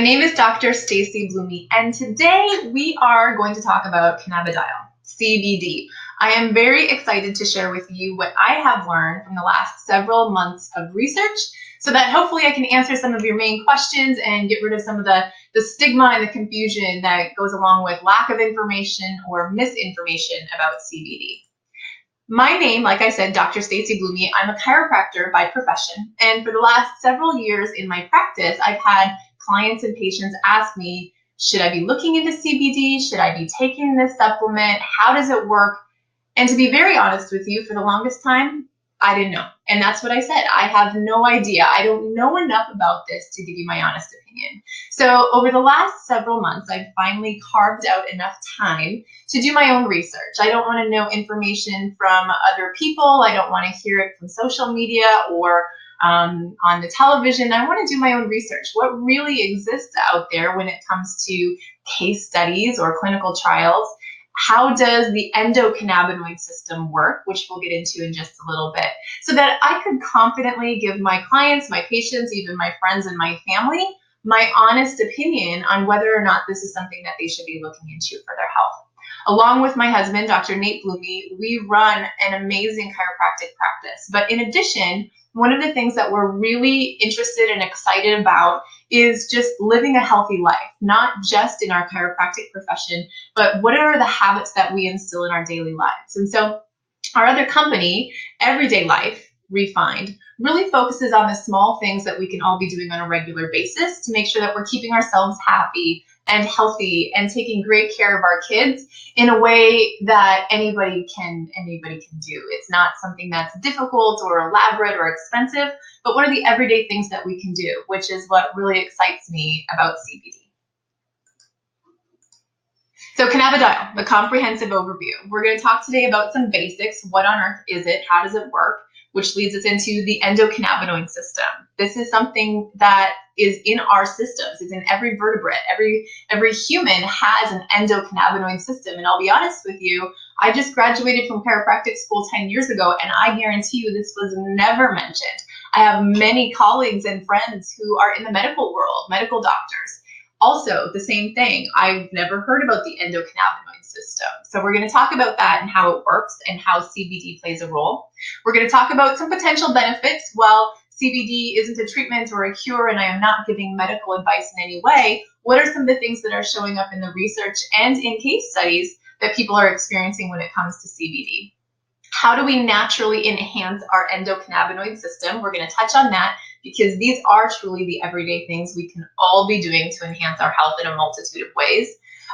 name is Dr. Staci Blume, and today we are going to talk about cannabidiol, CBD. I am very excited to share with you what I have learned from the last several months of research so that hopefully I can answer some of your main questions and get rid of some of the stigma and the confusion that goes along with lack of information or misinformation about CBD. My name, like I said, Dr. Staci Blume. I'm a chiropractor by profession, and for the last several years in my practice, I've had clients and patients ask me, should I be looking into CBD? Should I be taking this supplement? How does it work? And to be very honest with you, for the longest time, I didn't know. And that's what I said. I have no idea. I don't know enough about this to give you my honest opinion. So over the last several months, I've finally carved out enough time to do my own research. I don't want to know information from other people. I don't want to hear it from social media or on the television. I want to do my own research. What really exists out there when it comes to case studies or clinical trials? How does the endocannabinoid system work, which we'll get into in just a little bit, so that I could confidently give my clients, my patients, even my friends and my family, my honest opinion on whether or not this is something that they should be looking into for their health. Along with my husband, Dr. Nate Blume, we run an amazing chiropractic practice. But in addition, one of the things that we're really interested and excited about is just living a healthy life, not just in our chiropractic profession, but what are the habits that we instill in our daily lives. And so our other company, Everyday Life Refined, really focuses on the small things that we can all be doing on a regular basis to make sure that we're keeping ourselves happy and healthy and taking great care of our kids in a way that anybody can do. It's not something that's difficult or elaborate or expensive, but what are the everyday things that we can do, which is what really excites me about CBD. So cannabidiol, the comprehensive overview. We're going to talk today about some basics. What on earth is it? How does it work? Which leads us into the endocannabinoid system. This is something that is in our systems. It's in every vertebrate. Every human has an endocannabinoid system. And I'll be honest with you, I just graduated from chiropractic school 10 years ago, and I guarantee you this was never mentioned. I have many colleagues and friends who are in the medical world, medical doctors. Also, the same thing. I've never heard about the endocannabinoid system. So we're going to talk about that and how it works and how CBD plays a role. We're going to talk about some potential benefits. While CBD isn't a treatment or a cure, and I am not giving medical advice in any way, what are some of the things that are showing up in the research and in case studies that people are experiencing when it comes to CBD? How do we naturally enhance our endocannabinoid system? We're going to touch on that because these are truly the everyday things we can all be doing to enhance our health in a multitude of ways.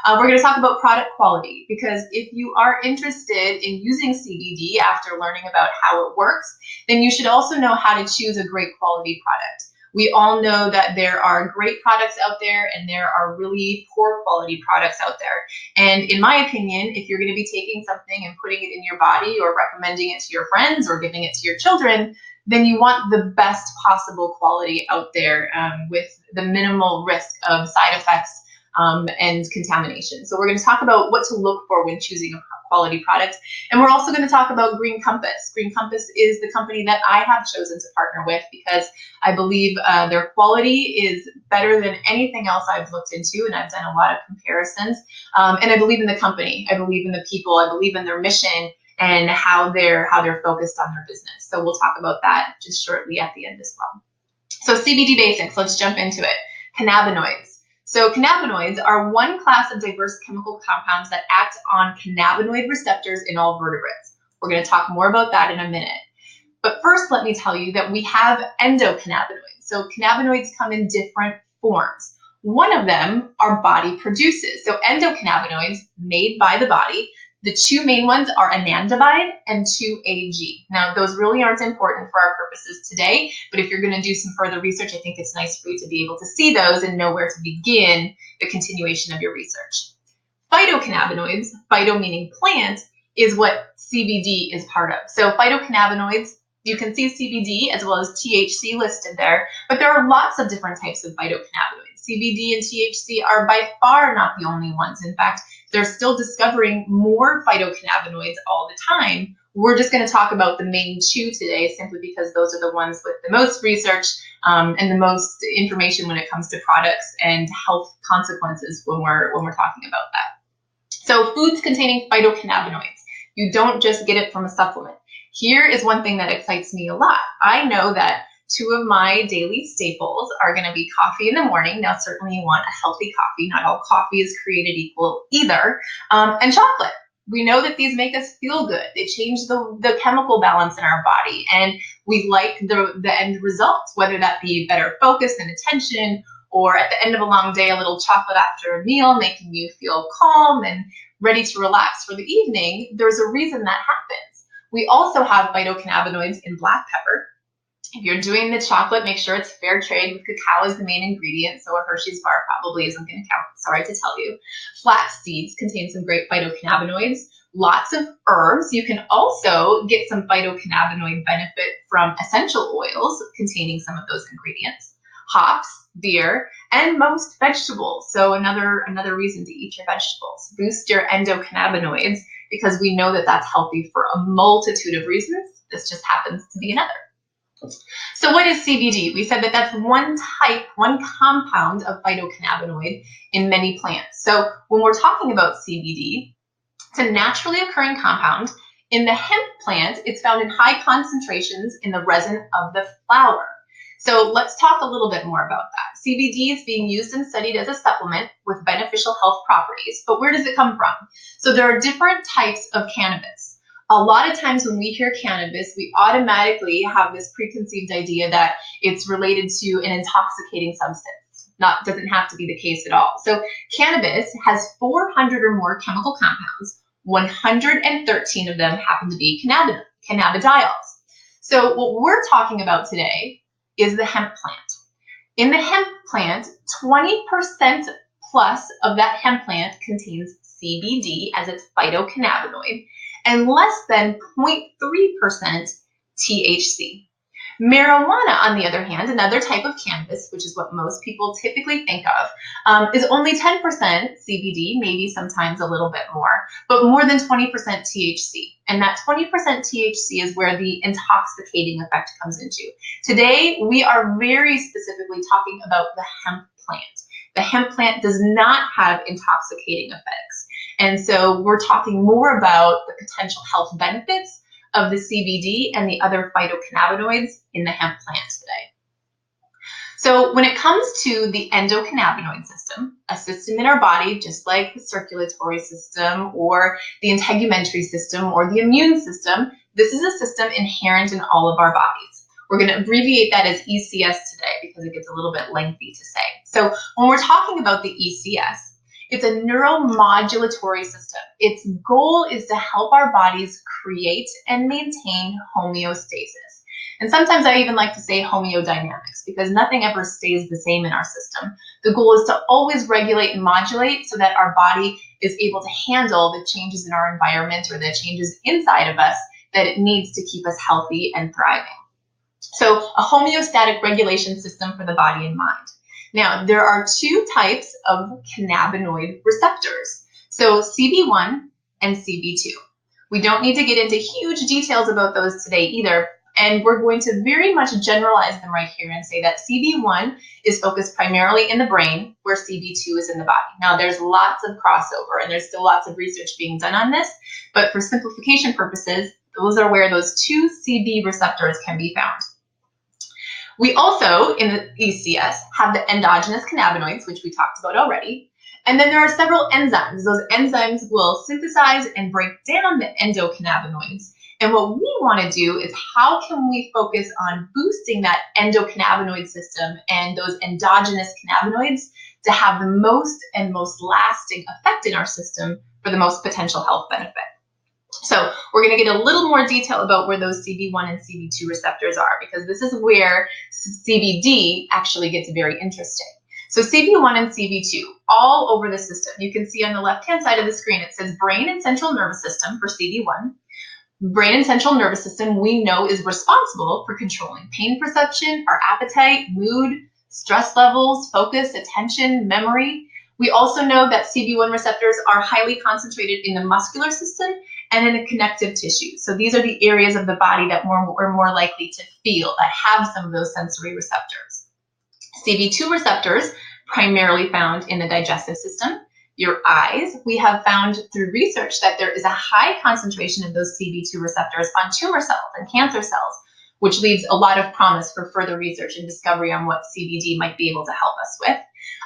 We're going to talk about product quality, because if you are interested in using CBD after learning about how it works, then you should also know how to choose a great quality product. We all know that there are great products out there and there are really poor quality products out there. And in my opinion, if you're going to be taking something and putting it in your body or recommending it to your friends or giving it to your children, then you want the best possible quality out there with the minimal risk of side effects and contamination. So we're going to talk about what to look for when choosing a quality product. And we're also going to talk about Green Compass. Green Compass is the company that I have chosen to partner with because I believe their quality is better than anything else I've looked into, and I've done a lot of comparisons. And I believe in the company. I believe in the people. I believe in their mission and how they're focused on their business. So we'll talk about that just shortly at the end as well. So CBD basics, let's jump into it. Cannabinoids. So cannabinoids are one class of diverse chemical compounds that act on cannabinoid receptors in all vertebrates. We're going to talk more about that in a minute. But first, let me tell you that we have endocannabinoids. So cannabinoids come in different forms. One of them our body produces. So endocannabinoids made by the body. The two main ones are anandamide and 2-AG. Now, those really aren't important for our purposes today, but if you're going to do some further research, I think it's nice for you to be able to see those and know where to begin the continuation of your research. Phytocannabinoids, phyto meaning plant, is what CBD is part of. So phytocannabinoids, you can see CBD as well as THC listed there, but there are lots of different types of phytocannabinoids. CBD and THC are by far not the only ones. In fact, they're still discovering more phytocannabinoids all the time, We're just going to talk about the main two today, simply because those are the ones with the most research and the most information when it comes to products and health consequences when we're talking about that. So foods containing phytocannabinoids. You don't just get it from a supplement. Here is one thing that excites me a lot. I know that two of my daily staples are going to be coffee in the morning. Now, certainly you want a healthy coffee. Not all coffee is created equal either. And chocolate. We know that these make us feel good. They change the chemical balance in our body. And we like the end results, whether that be better focus and attention, or at the end of a long day, a little chocolate after a meal, making you feel calm and ready to relax for the evening. There's a reason that happens. We also have phytocannabinoids in black pepper. If you're doing the chocolate, make sure it's fair trade with cacao as the main ingredient, so a Hershey's bar probably isn't going to count. Sorry to tell you. Flax seeds contain some great phytocannabinoids. Lots of herbs. You can also get some phytocannabinoid benefit from essential oils containing some of those ingredients. Hops, beer, and most vegetables. So another reason to eat your vegetables. Boost your endocannabinoids, because we know that that's healthy for a multitude of reasons. This just happens to be another. So what is CBD? We said that that's one compound of phytocannabinoid in many plants. So when we're talking about CBD, it's a naturally occurring compound. In the hemp plant, it's found in high concentrations in the resin of the flower. So let's talk a little bit more about that. CBD is being used and studied as a supplement with beneficial health properties, but where does it come from? So there are different types of cannabis. A lot of times when we hear cannabis, we automatically have this preconceived idea that it's related to an intoxicating substance. Doesn't have to be the case at all. So cannabis has 400 or more chemical compounds. 113 of them happen to be cannabidiols. So what we're talking about today is the hemp plant. In the hemp plant, 20% plus of that hemp plant contains CBD as its phytocannabinoid, and less than 0.3% THC. Marijuana, on the other hand, another type of cannabis, which is what most people typically think of, is only 10% CBD, maybe sometimes a little bit more, but more than 20% THC. And that 20% THC is where the intoxicating effect comes into. Today, we are very specifically talking about the hemp plant. The hemp plant does not have intoxicating effects. And so we're talking more about the potential health benefits of the CBD and the other phytocannabinoids in the hemp plant today. So when it comes to the endocannabinoid system, a system in our body, just like the circulatory system or the integumentary system or the immune system, this is a system inherent in all of our bodies. We're going to abbreviate that as ECS today because it gets a little bit lengthy to say. So when we're talking about the ECS, it's a neuromodulatory system. Its goal is to help our bodies create and maintain homeostasis. And sometimes I even like to say homeodynamics because nothing ever stays the same in our system. The goal is to always regulate and modulate so that our body is able to handle the changes in our environment or the changes inside of us that it needs to keep us healthy and thriving. So a homeostatic regulation system for the body and mind. Now, there are two types of cannabinoid receptors, so CB1 and CB2. We don't need to get into huge details about those today either, and we're going to very much generalize them right here and say that CB1 is focused primarily in the brain, where CB2 is in the body. Now, there's lots of crossover, and there's still lots of research being done on this, but for simplification purposes, those are where those two CB receptors can be found. We also, in the ECS, have the endogenous cannabinoids, which we talked about already. And then there are several enzymes. Those enzymes will synthesize and break down the endocannabinoids. And what we want to do is how can we focus on boosting that endocannabinoid system and those endogenous cannabinoids to have the most and most lasting effect in our system for the most potential health benefit. So we're going to get a little more detail about where those CB1 and CB2 receptors are, because this is where CBD actually gets very interesting. So CB1 and CB2, all over the system. You can see on the left-hand side of the screen, it says brain and central nervous system for CB1. Brain and central nervous system we know is responsible for controlling pain perception, our appetite, mood, stress levels, focus, attention, memory. We also know that CB1 receptors are highly concentrated in the muscular system and in the connective tissue. So these are the areas of the body that we're more likely to feel, that have some of those sensory receptors. CB2 receptors primarily found in the digestive system. Your eyes, we have found through research that there is a high concentration of those CB2 receptors on tumor cells and cancer cells, which leaves a lot of promise for further research and discovery on what CBD might be able to help us with.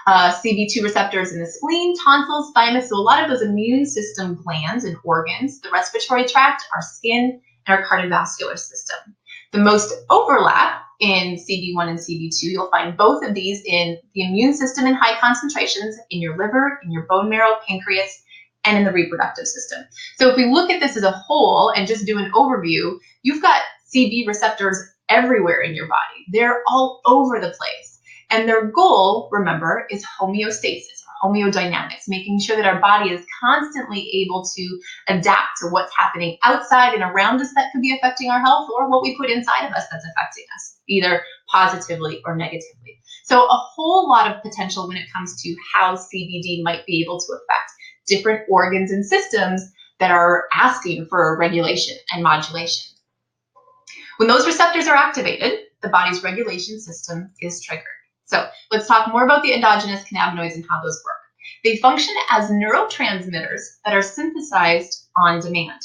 CB2 receptors in the spleen, tonsils, thymus, so a lot of those immune system glands and organs, the respiratory tract, our skin, and our cardiovascular system. The most overlap in CB1 and CB2, you'll find both of these in the immune system in high concentrations, in your liver, in your bone marrow, pancreas, and in the reproductive system. So if we look at this as a whole and just do an overview, you've got CB receptors everywhere in your body. They're all over the place. And their goal, remember, is homeostasis, or homeodynamics, making sure that our body is constantly able to adapt to what's happening outside and around us that could be affecting our health, or what we put inside of us that's affecting us, either positively or negatively. So a whole lot of potential when it comes to how CBD might be able to affect different organs and systems that are asking for regulation and modulation. When those receptors are activated, the body's regulation system is triggered. So let's talk more about the endogenous cannabinoids and how those work. They function as neurotransmitters that are synthesized on demand.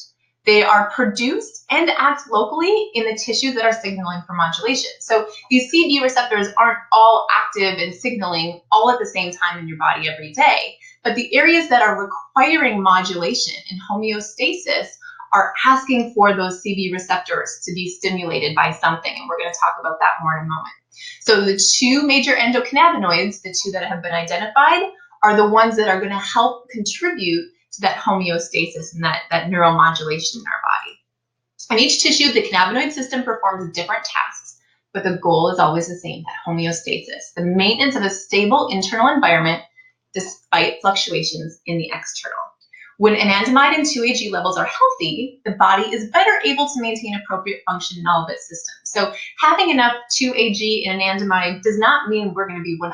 They are produced and act locally in the tissues that are signaling for modulation. So these CB receptors aren't all active and signaling all at the same time in your body every day, but the areas that are requiring modulation and homeostasis are asking for those CB receptors to be stimulated by something, and we're going to talk about that more in a moment. So the two major endocannabinoids, the two that have been identified, are the ones that are going to help contribute to that homeostasis and that neuromodulation in our body. In each tissue, the cannabinoid system performs different tasks, but the goal is always the same, that homeostasis, the maintenance of a stable internal environment despite fluctuations in the external. When anandamide and 2-AG levels are healthy, the body is better able to maintain appropriate function in all of its systems. So having enough 2-AG and anandamide does not mean we're going to be 100%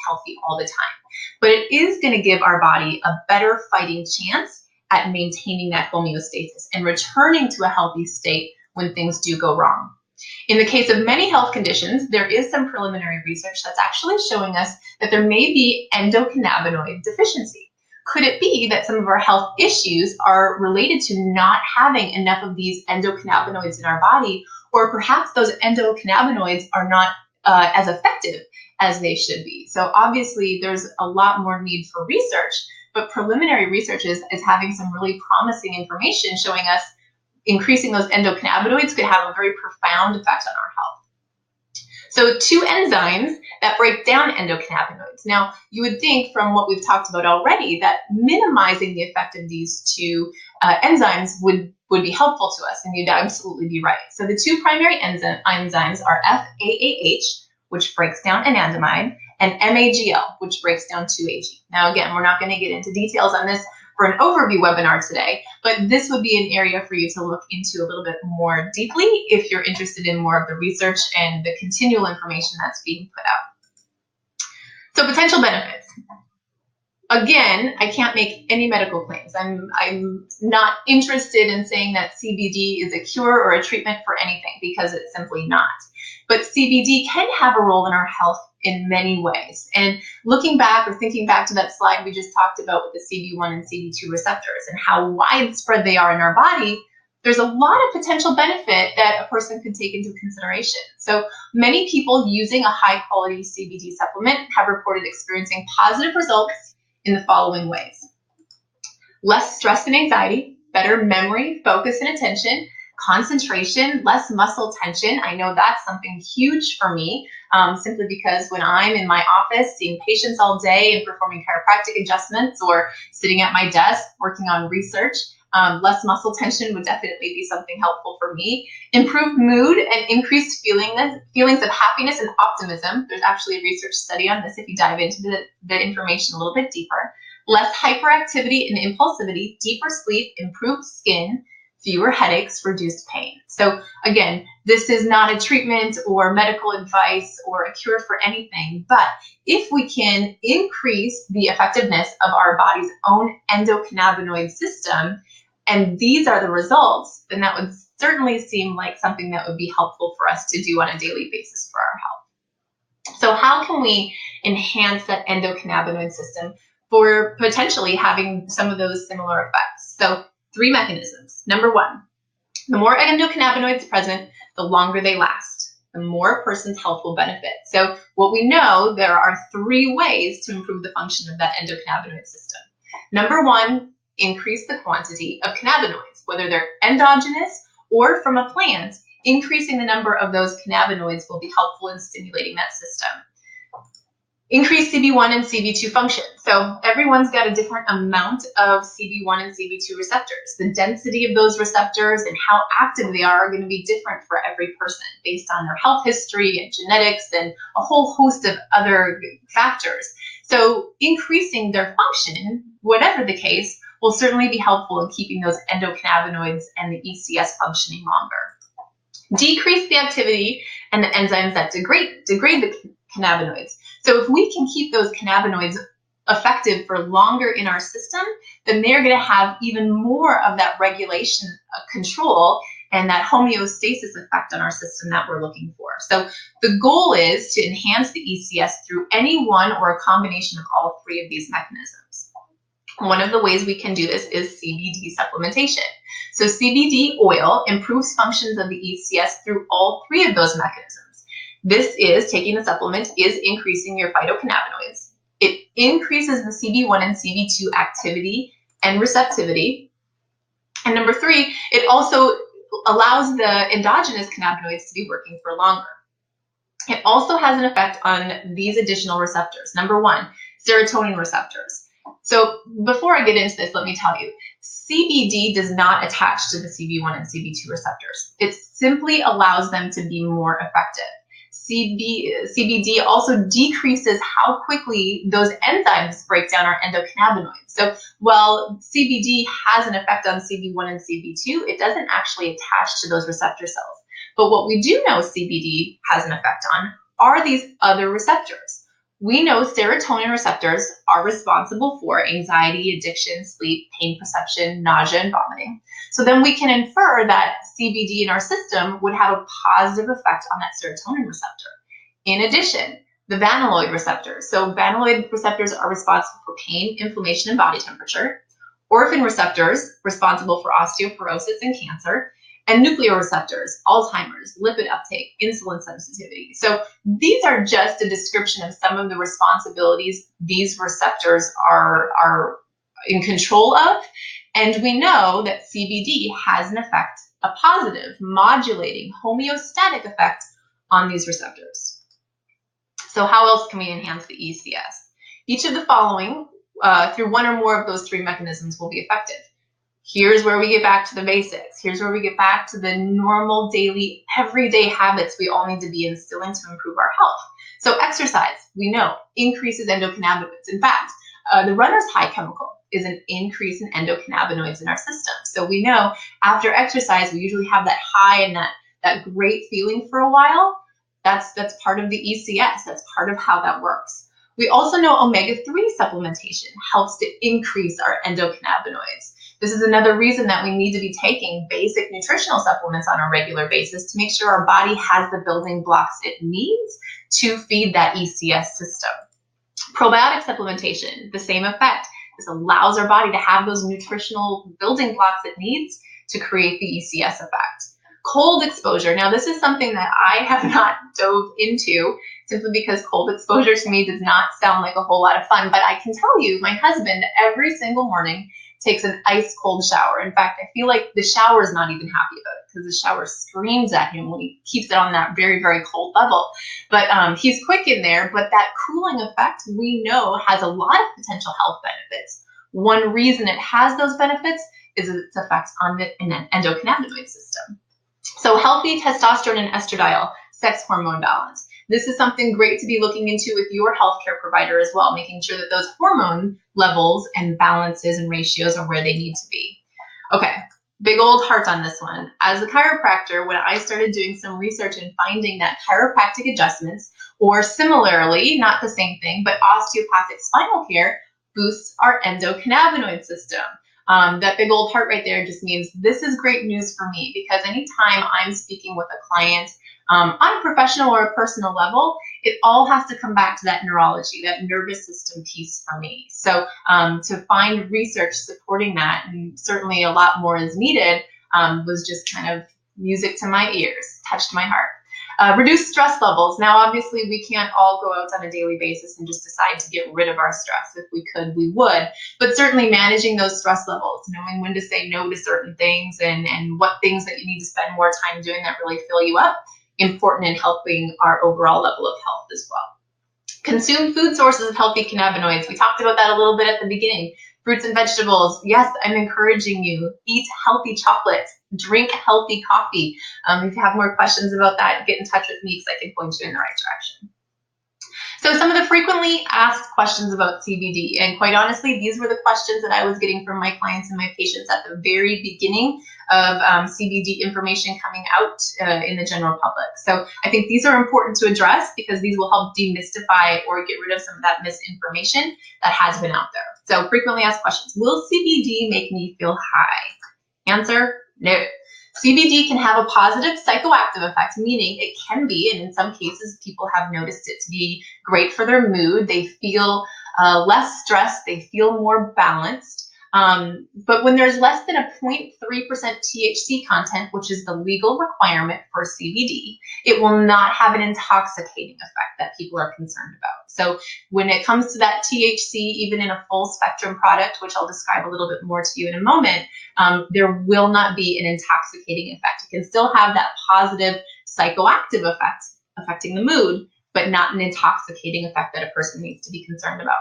healthy all the time, but it is going to give our body a better fighting chance at maintaining that homeostasis and returning to a healthy state when things do go wrong. In the case of many health conditions, there is some preliminary research that's actually showing us that there may be endocannabinoid deficiency. Could it be that some of our health issues are related to not having enough of these endocannabinoids in our body, or perhaps those endocannabinoids are not as effective as they should be? So obviously there's a lot more need for research, but preliminary research is having some really promising information showing us increasing those endocannabinoids could have a very profound effect on our health. So two enzymes that break down endocannabinoids. Now, you would think from what we've talked about already that minimizing the effect of these two enzymes would be helpful to us, and you'd absolutely be right. So the two primary enzymes are FAAH, which breaks down anandamide, and MAGL, which breaks down 2-AG. Now, again, we're not going to get into details on this for an overview webinar today, but this would be an area for you to look into a little bit more deeply if you're interested in more of the research and the continual information that's being put out. So potential benefits. Again, I can't make any medical claims. I'm not interested in saying that CBD is a cure or a treatment for anything, because it's simply not. But CBD can have a role in our health in many ways. And looking back or thinking back to that slide we just talked about with the CB1 and CB2 receptors and how widespread they are in our body, there's a lot of potential benefit that a person could take into consideration. So many people using a high quality CBD supplement have reported experiencing positive results in the following ways: less stress and anxiety, better memory, focus and attention, concentration, less muscle tension. I know that's something huge for me, simply because when I'm in my office seeing patients all day and performing chiropractic adjustments or sitting at my desk working on research, less muscle tension would definitely be something helpful for me. Improved mood and increased feelings of happiness and optimism. There's actually a research study on this if you dive into the information a little bit deeper. Less hyperactivity and impulsivity, deeper sleep, improved skin, fewer headaches, reduced pain. So again, this is not a treatment or medical advice or a cure for anything, but if we can increase the effectiveness of our body's own endocannabinoid system, and these are the results, then that would certainly seem like something that would be helpful for us to do on a daily basis for our health. So how can we enhance that endocannabinoid system for potentially having some of those similar effects? So 3 mechanisms. Number 1, the more endocannabinoids present, the longer they last, the more a person's health will benefit. So what we know, there are 3 ways to improve the function of that endocannabinoid system. Number 1, increase the quantity of cannabinoids, whether they're endogenous or from a plant. Increasing the number of those cannabinoids will be helpful in stimulating that system. Increase CB1 and CB2 function. So everyone's got a different amount of CB1 and CB2 receptors. The density of those receptors and how active they are going to be different for every person based on their health history and genetics and a whole host of other factors. So increasing their function, whatever the case, will certainly be helpful in keeping those endocannabinoids and the ECS functioning longer. Decrease the activity and the enzymes that degrade the cannabinoids. So if we can keep those cannabinoids effective for longer in our system, then they're going to have even more of that regulation control and that homeostasis effect on our system that we're looking for. So the goal is to enhance the ECS through any one or a combination of all 3 of these mechanisms. One of the ways we can do this is CBD supplementation. So CBD oil improves functions of the ECS through all 3 of those mechanisms. This is, taking the supplement, is increasing your phytocannabinoids. It increases the CB1 and CB2 activity and receptivity. And number 3, it also allows the endogenous cannabinoids to be working for longer. It also has an effect on these additional receptors. Number 1, serotonin receptors. So before I get into this, let me tell you, CBD does not attach to the CB1 and CB2 receptors. It simply allows them to be more effective. CBD also decreases how quickly those enzymes break down our endocannabinoids. So while CBD has an effect on CB1 and CB2, it doesn't actually attach to those receptor cells. But what we do know CBD has an effect on are these other receptors. We know serotonin receptors are responsible for anxiety, addiction, sleep, pain perception, nausea, and vomiting. So then we can infer that CBD in our system would have a positive effect on that serotonin receptor. In addition, the vanilloid receptors. So vanilloid receptors are responsible for pain, inflammation, and body temperature. Orphan receptors, responsible for osteoporosis and cancer. And nucleoreceptors, Alzheimer's, lipid uptake, insulin sensitivity. So these are just a description of some of the responsibilities these receptors are in control of. And we know that CBD has an effect, a positive, modulating, homeostatic effect on these receptors. So how else can we enhance the ECS? Each of the following, through one or more of those 3 mechanisms, will be effective. Here's where we get back to the basics. Here's where we get back to the normal, daily, everyday habits we all need to be instilling to improve our health. So exercise, we know, increases endocannabinoids. In fact, the runner's high chemical is an increase in endocannabinoids in our system. So we know after exercise, we usually have that high and that great feeling for a while. That's part of the ECS. That's part of how that works. We also know omega-3 supplementation helps to increase our endocannabinoids. This is another reason that we need to be taking basic nutritional supplements on a regular basis to make sure our body has the building blocks it needs to feed that ECS system. Probiotic supplementation, the same effect. This allows our body to have those nutritional building blocks it needs to create the ECS effect. Cold exposure. Now, this is something that I have not dove into simply because cold exposure to me does not sound like a whole lot of fun. But I can tell you, my husband every single morning takes an ice cold shower. In fact, I feel like the shower is not even happy about it because the shower screams at him when he keeps it on that very, very cold level. But he's quick in there. But that cooling effect we know has a lot of potential health benefits. One reason it has those benefits is its effects on the endocannabinoid system. So healthy testosterone and estradiol, sex hormone balance. This is something great to be looking into with your healthcare provider as well, making sure that those hormone levels and balances and ratios are where they need to be. Okay, big old heart on this one. As a chiropractor, when I started doing some research and finding that chiropractic adjustments, or similarly, not the same thing, but osteopathic spinal care boosts our endocannabinoid system. That big old heart right there just means this is great news for me, because anytime I'm speaking with a client on a professional or a personal level, it all has to come back to that neurology, that nervous system piece for me. So to find research supporting that, and certainly a lot more is needed, was just kind of music to my ears, touched my heart. Reduce stress levels. Now, obviously, we can't all go out on a daily basis and just decide to get rid of our stress. If we could, we would. But certainly managing those stress levels, knowing when to say no to certain things, and what things that you need to spend more time doing that really fill you up, important in helping our overall level of health as well. Consume food sources of healthy cannabinoids. We talked about that a little bit at the beginning. Fruits and vegetables. Yes, I'm encouraging you. Eat healthy chocolate. Drink healthy coffee. If you have more questions about that, get in touch with me because I can point you in the right direction. So some of the frequently asked questions about CBD, and quite honestly, these were the questions that I was getting from my clients and my patients at the very beginning of CBD information coming out in the general public. So I think these are important to address because these will help demystify or get rid of some of that misinformation that has been out there. So frequently asked questions: will CBD make me feel high? Answer: no. CBD can have a positive psychoactive effect, meaning it can be, and in some cases people have noticed it to be great for their mood. They feel less stressed, they feel more balanced. But when there's less than a 0.3% THC content, which is the legal requirement for CBD, it will not have an intoxicating effect that people are concerned about. So when it comes to that THC, even in a full spectrum product, which I'll describe a little bit more to you in a moment, there will not be an intoxicating effect. It can still have that positive psychoactive effect affecting the mood, but not an intoxicating effect that a person needs to be concerned about.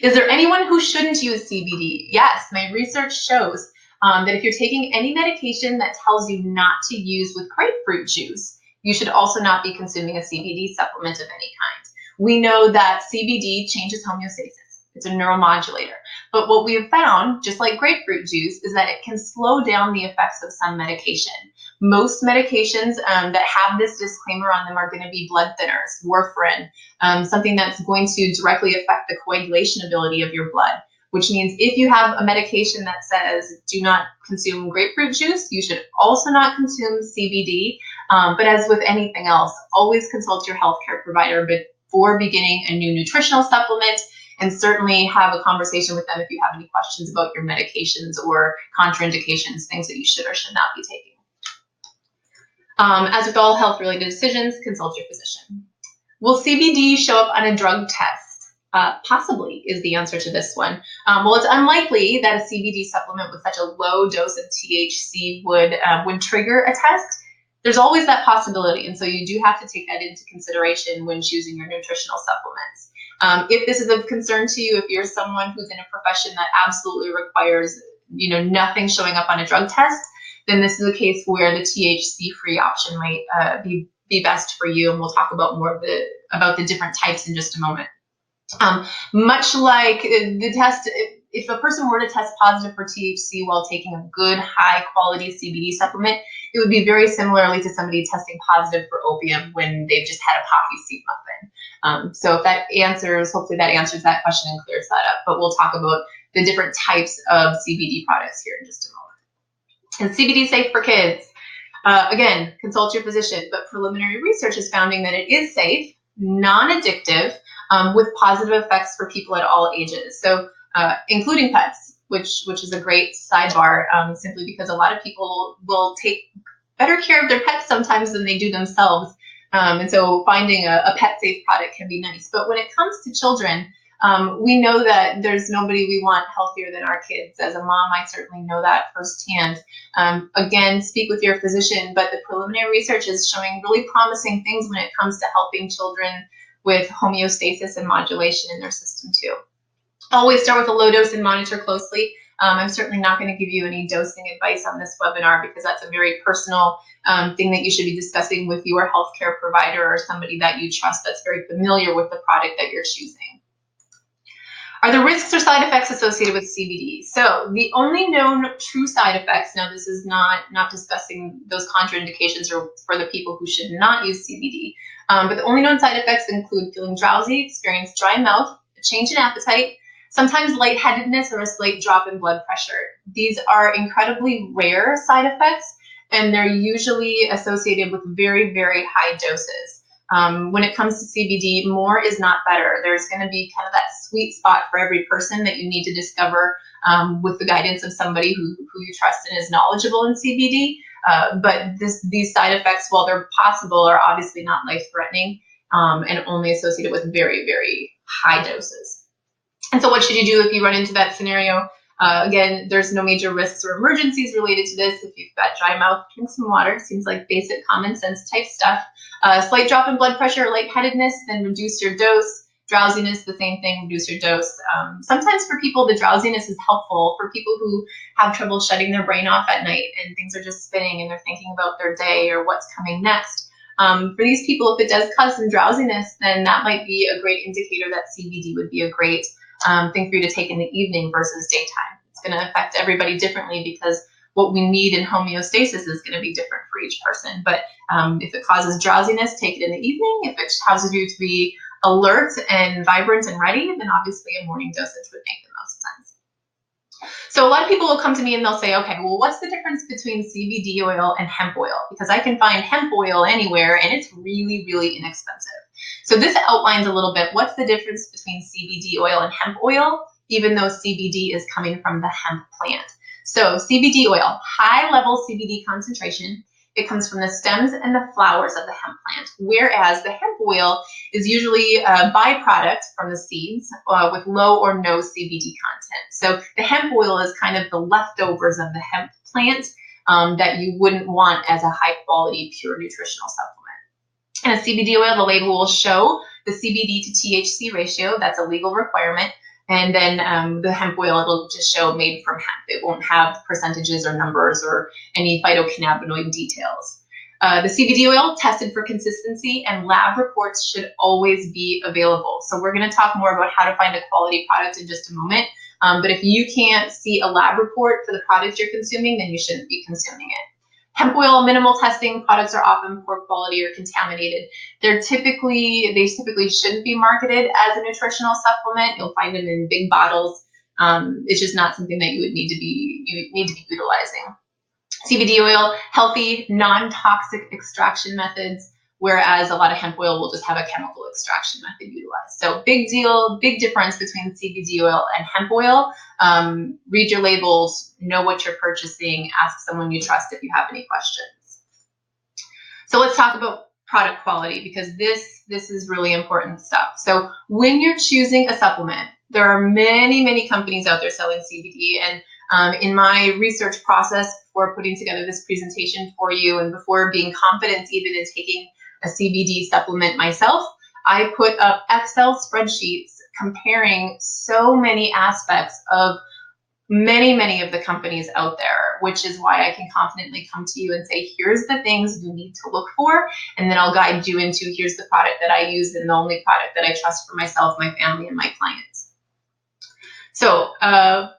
Is there anyone who shouldn't use CBD? Yes, my research shows that if you're taking any medication that tells you not to use with grapefruit juice, you should also not be consuming a CBD supplement of any kind. We know that CBD changes homeostasis. It's a neuromodulator. But what we have found, just like grapefruit juice, is that it can slow down the effects of some medication. Most medications that have this disclaimer on them are going to be blood thinners, warfarin, something that's going to directly affect the coagulation ability of your blood, which means if you have a medication that says do not consume grapefruit juice, you should also not consume CBD. But as with anything else, always consult your healthcare provider before beginning a new nutritional supplement, and certainly have a conversation with them if you have any questions about your medications or contraindications, things that you should or should not be taking. As with all health-related decisions, consult your physician. Will CBD show up on a drug test? Possibly is the answer to this one. Well, it's unlikely that a CBD supplement with such a low dose of THC would trigger a test. There's always that possibility, and so you do have to take that into consideration when choosing your nutritional supplements. If this is of concern to you, if you're someone who's in a profession that absolutely requires, nothing showing up on a drug test, then this is a case where the THC-free option might be best for you, and we'll talk about more about the different types in just a moment. Much like the test, if a person were to test positive for THC while taking a good, high-quality CBD supplement, it would be very similarly to somebody testing positive for opium when they've just had a poppy seed muffin. So if that hopefully that answers that question and clears that up. But we'll talk about the different types of CBD products here in just a moment. Is CBD safe for kids? Again, consult your physician, but preliminary research is finding that it is safe, non-addictive, with positive effects for people at all ages. So including pets, which is a great sidebar, simply because a lot of people will take better care of their pets sometimes than they do themselves. And so finding a pet-safe product can be nice. But when it comes to children, we know that there's nobody we want healthier than our kids. As a mom, I certainly know that firsthand. Again, speak with your physician, but the preliminary research is showing really promising things when it comes to helping children with homeostasis and modulation in their system too. Always start with a low dose and monitor closely. I'm certainly not going to give you any dosing advice on this webinar because that's a very personal thing that you should be discussing with your healthcare provider or somebody that you trust that's very familiar with the product that you're choosing. Are there risks or side effects associated with CBD? So the only known true side effects, now this is not discussing those contraindications or for the people who should not use CBD, but the only known side effects include feeling drowsy, experience dry mouth, a change in appetite, Sometimes lightheadedness or a slight drop in blood pressure. These are incredibly rare side effects, and they're usually associated with very, very high doses. When it comes to CBD, more is not better. There's going to be kind of that sweet spot for every person that you need to discover with the guidance of somebody who you trust and is knowledgeable in CBD. But these side effects, while they're possible, are obviously not life-threatening and only associated with very, very high doses. And so what should you do if you run into that scenario? Again, there's no major risks or emergencies related to this. If you've got dry mouth, drink some water. Seems like basic common sense type stuff. Slight drop in blood pressure or lightheadedness, then reduce your dose. Drowsiness, the same thing, reduce your dose. Sometimes for people, the drowsiness is helpful. For people who have trouble shutting their brain off at night and things are just spinning and they're thinking about their day or what's coming next. For these people, if it does cause some drowsiness, then that might be a great indicator that CBD would be a great thing for you to take in the evening versus daytime. It's going to affect everybody differently because what we need in homeostasis is going to be different for each person. But if it causes drowsiness, take it in the evening. If it causes you to be alert and vibrant and ready, then obviously a morning dosage would make the most sense. So a lot of people will come to me and they'll say, okay, well, what's the difference between CBD oil and hemp oil? Because I can find hemp oil anywhere and it's really, really inexpensive. So this outlines a little bit what's the difference between CBD oil and hemp oil, even though CBD is coming from the hemp plant. So CBD oil, high level CBD concentration. It comes from the stems and the flowers of the hemp plant, whereas the hemp oil is usually a byproduct from the seeds with low or no CBD content. So the hemp oil is kind of the leftovers of the hemp plant that you wouldn't want as a high quality pure nutritional supplement. And a CBD oil, the label will show the CBD to THC ratio. That's a legal requirement. And then the hemp oil, it'll just show made from hemp. It won't have percentages or numbers or any phytocannabinoid details. The CBD oil tested for consistency and lab reports should always be available. So we're going to talk more about how to find a quality product in just a moment. But if you can't see a lab report for the product you're consuming, then you shouldn't be consuming it. Hemp oil, minimal testing, products are often poor quality or contaminated. They typically shouldn't be marketed as a nutritional supplement. You'll find them in big bottles. It's just not something that you need to be utilizing. CBD oil, healthy, non-toxic extraction methods, whereas a lot of hemp oil will just have a chemical extraction method utilized. So big deal, big difference between CBD oil and hemp oil. Read your labels, know what you're purchasing, ask someone you trust if you have any questions. So let's talk about product quality because this is really important stuff. So when you're choosing a supplement, there are many, many companies out there selling CBD, and in my research process before putting together this presentation for you and before being confident even in taking a CBD supplement myself, I put up Excel spreadsheets comparing so many aspects of many of the companies out there, which is why I can confidently come to you and say, here's the things you need to look for, and then I'll guide you into here's the product that I use and the only product that I trust for myself, my family, and my clients. So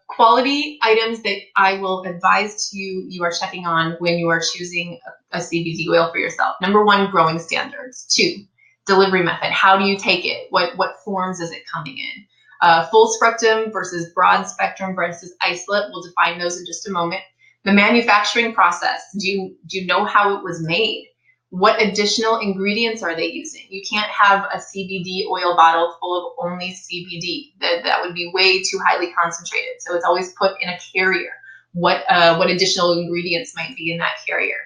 quality items that I will advise to you are checking on when you are choosing a CBD oil for yourself. Number one, growing standards. 2, delivery method. How do you take it? What forms is it coming in? Full spectrum versus broad spectrum versus isolate. We'll define those in just a moment. The manufacturing process. Do you know how it was made? What additional ingredients are they using? You can't have a CBD oil bottle full of only CBD. That would be way too highly concentrated. So it's always put in a carrier. What additional ingredients might be in that carrier?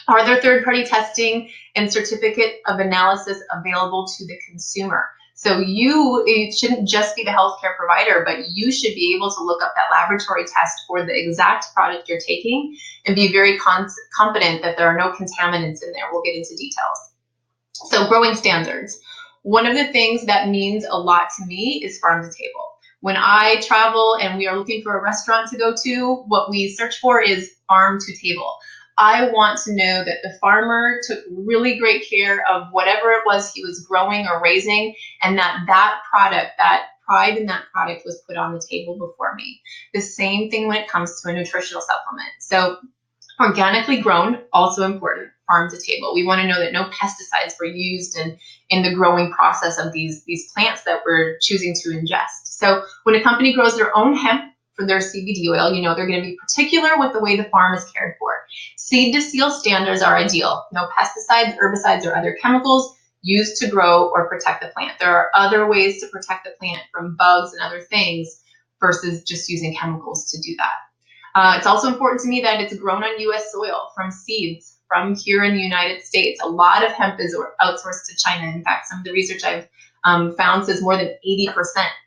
Are there third-party testing and certificate of analysis available to the consumer? So it shouldn't just be the healthcare provider, but you should be able to look up that laboratory test for the exact product you're taking and be very confident that there are no contaminants in there. We'll get into details. So growing standards. One of the things that means a lot to me is farm to table. When I travel and we are looking for a restaurant to go to, what we search for is farm to table. I want to know that the farmer took really great care of whatever it was he was growing or raising, and that product, that pride in that product was put on the table before me. The same thing when it comes to a nutritional supplement. So organically grown, also important, farm to table. We want to know that no pesticides were used in the growing process of these plants that we're choosing to ingest. So When a company grows their own hemp for their CBD oil, you know they're going to be particular with the way the farm is cared for. Seed to seal standards are ideal. No pesticides, herbicides, or other chemicals used to grow or protect the plant. There are other ways to protect the plant from bugs and other things versus just using chemicals to do that. It's also important to me that it's grown on U.S. soil from seeds from here in the United States. A lot of hemp is outsourced to China. In fact, some of the research I've found says more than 80%.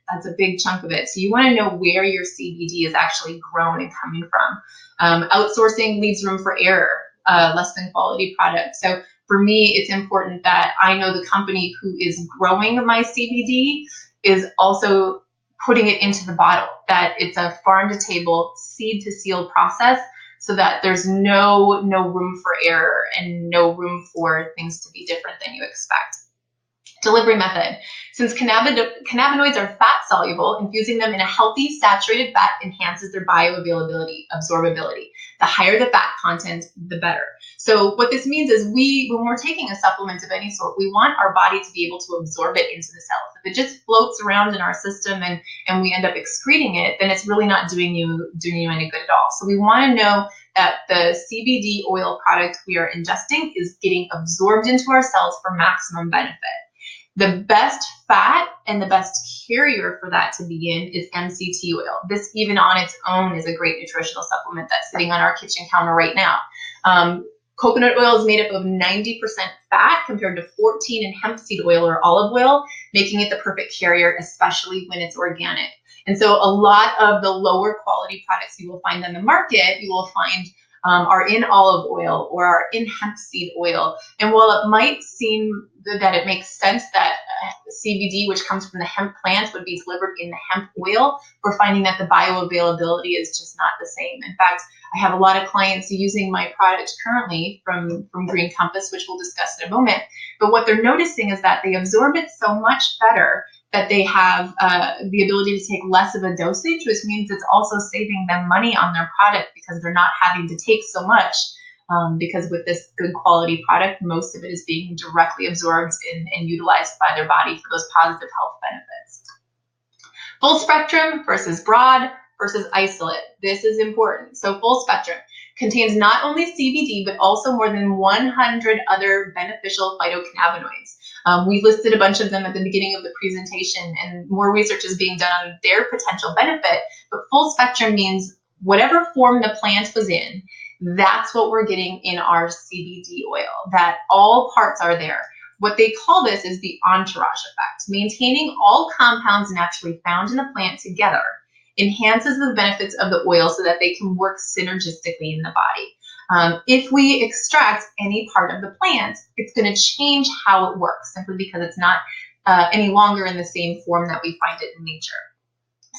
That's a big chunk of it. So you want to know where your CBD is actually grown and coming from. Outsourcing leaves room for error, less than quality products. So for me, it's important that I know the company who is growing my CBD is also putting it into the bottle, that it's a farm to table, seed to seal process, so that there's no room for error and no room for things to be different than you expect. Delivery method. Since cannabinoids are fat soluble, infusing them in a healthy saturated fat enhances their bioavailability, absorbability. The higher the fat content, the better. So what this means is when we're taking a supplement of any sort, we want our body to be able to absorb it into the cells. If it just floats around in our system and we end up excreting it, then it's really not doing you any good at all. So we want to know that the CBD oil product we are ingesting is getting absorbed into our cells for maximum benefit. The best fat and the best carrier for that to begin is MCT oil. This even on its own is a great nutritional supplement that's sitting on our kitchen counter right now. Coconut oil is made up of 90% fat compared to 14% in hemp seed oil or olive oil, making it the perfect carrier, especially when it's organic. And so a lot of the lower quality products you will find on the market, you will find are in olive oil or are in hemp seed oil. And while it might seem that it makes sense that CBD, which comes from the hemp plant, would be delivered in the hemp oil, we're finding that the bioavailability is just not the same. In fact, I have a lot of clients using my product currently from Green Compass, which we'll discuss in a moment. But what they're noticing is that they absorb it so much better that they have the ability to take less of a dosage, which means it's also saving them money on their product because they're not having to take so much. Because with this good quality product, most of it is being directly absorbed and utilized by their body for those positive health benefits. Full spectrum versus broad versus isolate. This is important. So full spectrum contains not only CBD, but also more than 100 other beneficial phytocannabinoids. We listed a bunch of them at the beginning of the presentation, and more research is being done on their potential benefit. But full spectrum means whatever form the plant was in, that's what we're getting in our CBD oil, that all parts are there. What they call this is the entourage effect. Maintaining all compounds naturally found in the plant together enhances the benefits of the oil so that they can work synergistically in the body. If we extract any part of the plant, it's going to change how it works simply because it's not any longer in the same form that we find it in nature.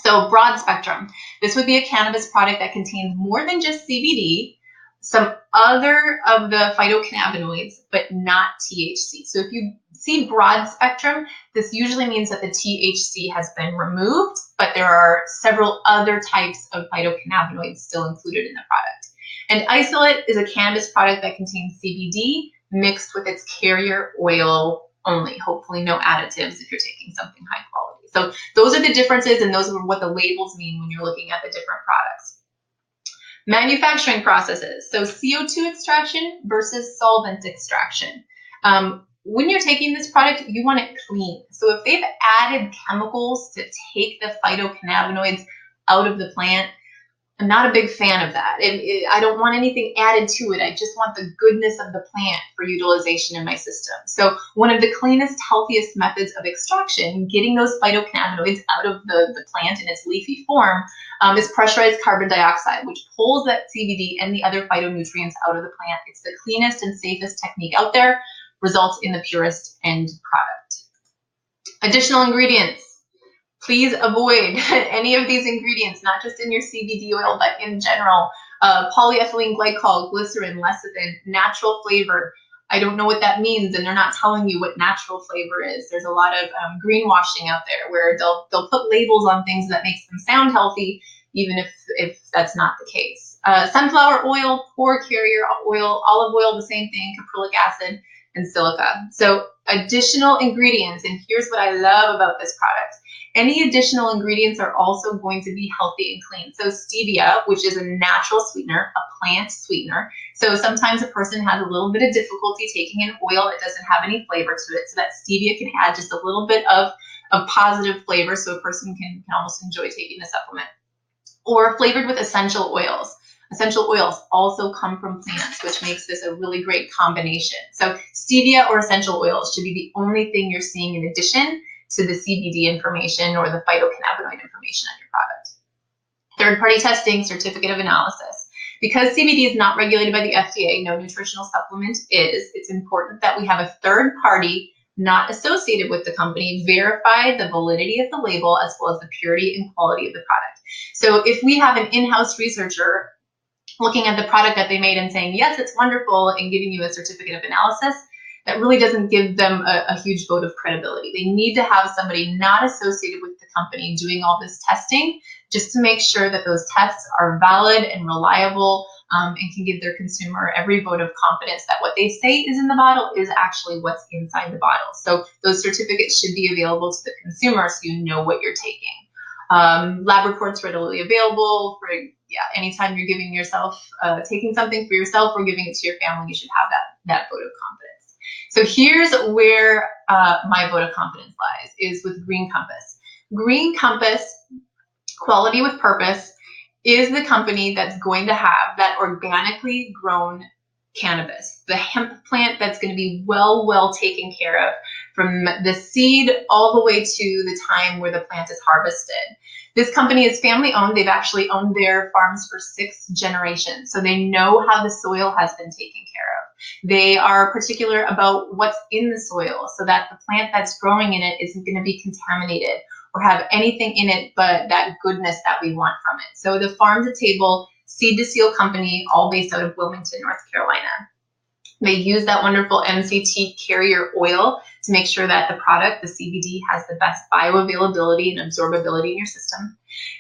So broad spectrum. This would be a cannabis product that contains more than just CBD, some other of the phytocannabinoids, but not THC. So if you see broad spectrum, this usually means that the THC has been removed, but there are several other types of phytocannabinoids still included in the product. And isolate is a cannabis product that contains CBD mixed with its carrier oil only, hopefully no additives if you're taking something high quality. So those are the differences, and those are what the labels mean when you're looking at the different products. Manufacturing processes. So CO2 extraction versus solvent extraction. When you're taking this product, you want it clean. So if they've added chemicals to take the phytocannabinoids out of the plant, I'm not a big fan of that. I don't want anything added to it. I just want the goodness of the plant for utilization in my system. So one of the cleanest, healthiest methods of extraction, getting those phytocannabinoids out of the plant in its leafy form, is pressurized carbon dioxide, which pulls that CBD and the other phytonutrients out of the plant. It's the cleanest and safest technique out there, results in the purest end product. Additional ingredients. Please avoid any of these ingredients, not just in your CBD oil, but in general. Polyethylene glycol, glycerin, lecithin, natural flavor. I don't know what that means, and they're not telling you what natural flavor is. There's a lot of greenwashing out there where they'll put labels on things that makes them sound healthy, even if that's not the case. Sunflower oil, poor carrier oil, olive oil, the same thing, caprylic acid, and silica. So additional ingredients, and here's what I love about this product. Any additional ingredients are also going to be healthy and clean. So stevia, which is a natural sweetener, a plant sweetener. So sometimes a person has a little bit of difficulty taking an oil that doesn't have any flavor to it. So that stevia can add just a little bit of positive flavor so a person can almost enjoy taking the supplement. Or flavored with essential oils. Essential oils also come from plants, which makes this a really great combination. So stevia or essential oils should be the only thing you're seeing in addition to the CBD information or the phytocannabinoid information on your product. Third-party testing, certificate of analysis. Because CBD is not regulated by the FDA, no nutritional supplement is, it's important that we have a third party not associated with the company verify the validity of the label as well as the purity and quality of the product. So if we have an in-house researcher looking at the product that they made and saying, yes, it's wonderful, and giving you a certificate of analysis, that really doesn't give them a huge vote of credibility. They need to have somebody not associated with the company doing all this testing just to make sure that those tests are valid and reliable, and can give their consumer every vote of confidence that what they say is in the bottle is actually what's inside the bottle. So those certificates should be available to the consumer so you know what you're taking. Lab reports readily available for anytime you're giving yourself, taking something for yourself or giving it to your family, you should have that vote of confidence. So here's where my vote of confidence lies, is with Green Compass. Green Compass, quality with purpose, is the company that's going to have that organically grown cannabis, the hemp plant that's going to be well taken care of from the seed all the way to the time where the plant is harvested. This company is family owned. They've actually owned their farms for 6 generations, so they know how the soil has been taken care of. They are particular about what's in the soil so that the plant that's growing in it isn't going to be contaminated or have anything in it but that goodness that we want from it. So the farm to table, seed to seal company, all based out of Wilmington, North Carolina. They use that wonderful MCT carrier oil to make sure that the product, the CBD, has the best bioavailability and absorbability in your system.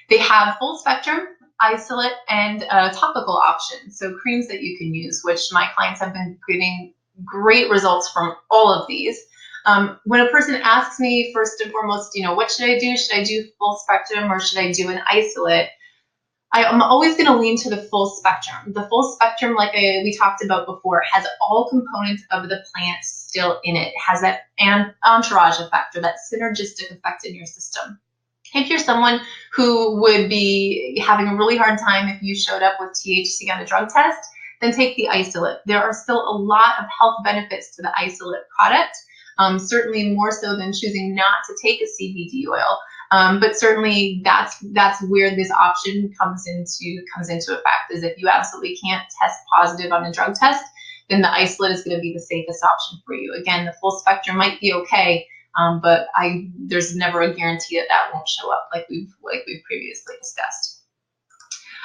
They have full spectrum, isolate, and topical options, so creams that you can use, which my clients have been getting great results from all of these. When a person asks me, first and foremost, what should I do? Should I do full spectrum or should I do an isolate? I'm always going to lean to the full spectrum. The full spectrum, like we talked about before, has all components of the plant still in it. It has that entourage effect or that synergistic effect in your system. If you're someone who would be having a really hard time if you showed up with THC on a drug test, then take the isolate. There are still a lot of health benefits to the isolate product, certainly more so than choosing not to take a CBD oil. But certainly that's where this option comes into effect, is if you absolutely can't test positive on a drug test, then the isolate is going to be the safest option for you. Again, the full spectrum might be okay, but there's never a guarantee that won't show up, like we've previously discussed.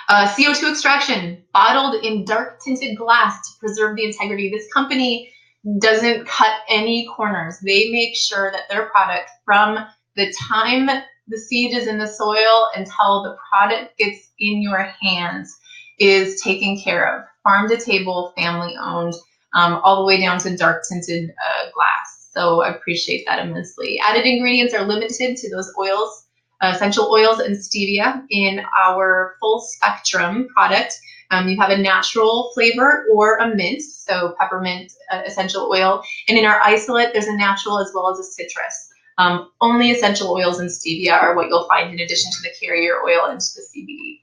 CO2 extraction, bottled in dark tinted glass to preserve the integrity. This company doesn't cut any corners. They make sure that their product, from the time the seed is in the soil until the product gets in your hands, is taken care of. Farm to table, family owned, all the way down to dark tinted glass. So I appreciate that immensely. Added ingredients are limited to those oils, essential oils and stevia. In our full spectrum product, you have a natural flavor or a mint, so peppermint essential oil. And in our isolate, there's a natural as well as a citrus. Only essential oils and stevia are what you'll find in addition to the carrier oil and to the CBD.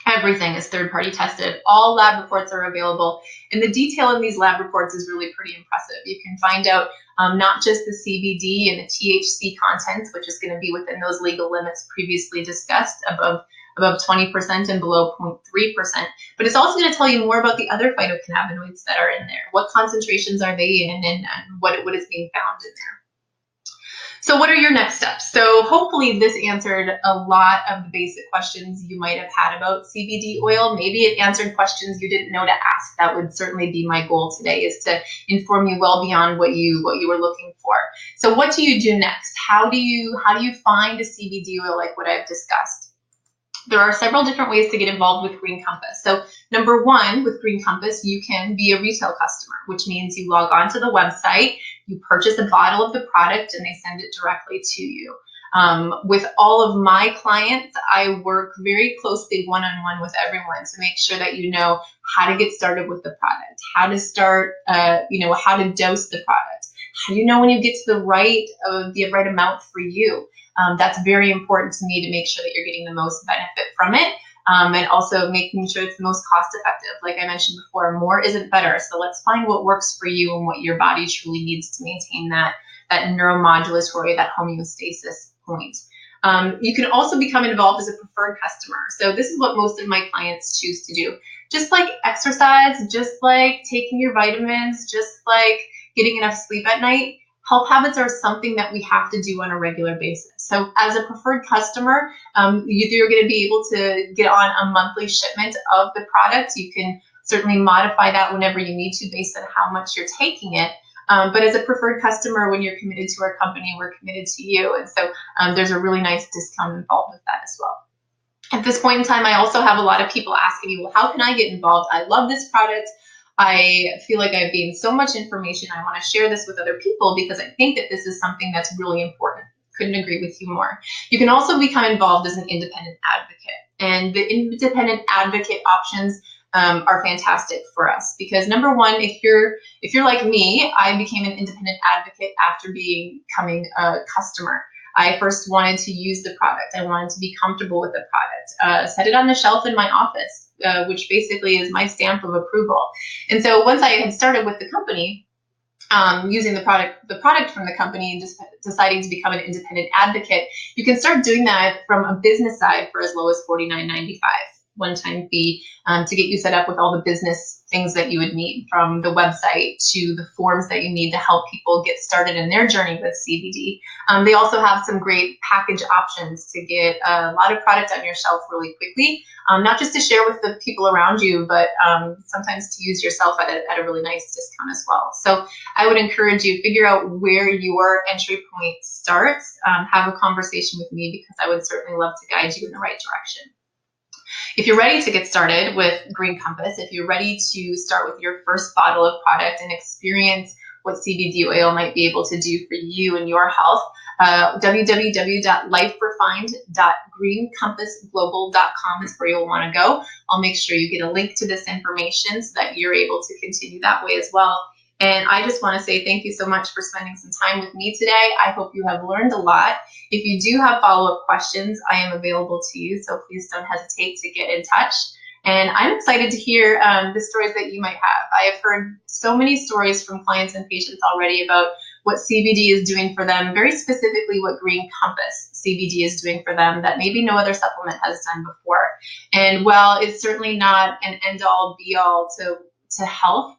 Everything is third-party tested. All lab reports are available, and the detail in these lab reports is really pretty impressive. You can find out not just the CBD and the THC contents, which is going to be within those legal limits previously discussed, above 20% and below 0.3%, but it's also going to tell you more about the other phytocannabinoids that are in there. What concentrations are they in, and what is being found in there. So what are your next steps? So hopefully this answered a lot of the basic questions you might have had about CBD oil. Maybe it answered questions you didn't know to ask. That would certainly be my goal today, is to inform you well beyond what you were looking for. So what do you do next? How do you find a CBD oil like what I've discussed? There are several different ways to get involved with Green Compass. So number one, with Green Compass, you can be a retail customer, which means you log on to the website, you purchase a bottle of the product, and they send it directly to you. With all of my clients, I work very closely one-on-one with everyone to make sure that you know how to get started with the product, how to start, how to dose the product. How do you know when you get to the right amount for you? That's very important to me to make sure that you're getting the most benefit from it. And also making sure it's the most cost effective. Like I mentioned before, more isn't better. So let's find what works for you and what your body truly needs to maintain that neuromodulatory, that homeostasis point. You can also become involved as a preferred customer. So this is what most of my clients choose to do. Just like exercise, just like taking your vitamins, just like getting enough sleep at night, health habits are something that we have to do on a regular basis. So as a preferred customer, you're going to be able to get on a monthly shipment of the product. You can certainly modify that whenever you need to based on how much you're taking it. But as a preferred customer, when you're committed to our company, we're committed to you. And so there's a really nice discount involved with that as well. At this point in time, I also have a lot of people asking me, well, how can I get involved? I love this product. I feel like I've gained so much information. I want to share this with other people because I think that this is something that's really important. Couldn't agree with you more. You can also become involved as an independent advocate. And the independent advocate options are fantastic for us because number one, if you're like me, I became an independent advocate after becoming a customer. I first wanted to use the product. I wanted to be comfortable with the product. Set it on the shelf in my office, which basically is my stamp of approval. And so once I had started with the company, using the product from the company and just deciding to become an independent advocate, you can start doing that from a business side for as low as $49.95. One-time fee to get you set up with all the business things that you would need, from the website to the forms that you need to help people get started in their journey with CBD. They also have some great package options to get a lot of product on your shelf really quickly, not just to share with the people around you, but sometimes to use yourself at a really nice discount as well. So I would encourage you, figure out where your entry point starts, have a conversation with me because I would certainly love to guide you in the right direction. If you're ready to get started with Green Compass, if you're ready to start with your first bottle of product and experience what CBD oil might be able to do for you and your health, www.liferefined.greencompassglobal.com is where you'll want to go. I'll make sure you get a link to this information so that you're able to continue that way as well. And I just want to say thank you so much for spending some time with me today. I hope you have learned a lot. If you do have follow-up questions, I am available to you, so please don't hesitate to get in touch. And I'm excited to hear the stories that you might have. I have heard so many stories from clients and patients already about what CBD is doing for them, very specifically what Green Compass CBD is doing for them that maybe no other supplement has done before. And while it's certainly not an end-all, be-all to health,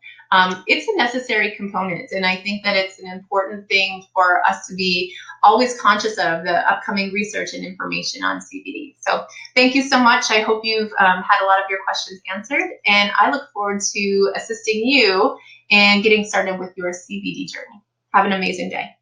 it's a necessary component, and I think that it's an important thing for us to be always conscious of the upcoming research and information on CBD. So thank you so much. I hope you've had a lot of your questions answered, and I look forward to assisting you in getting started with your CBD journey. Have an amazing day.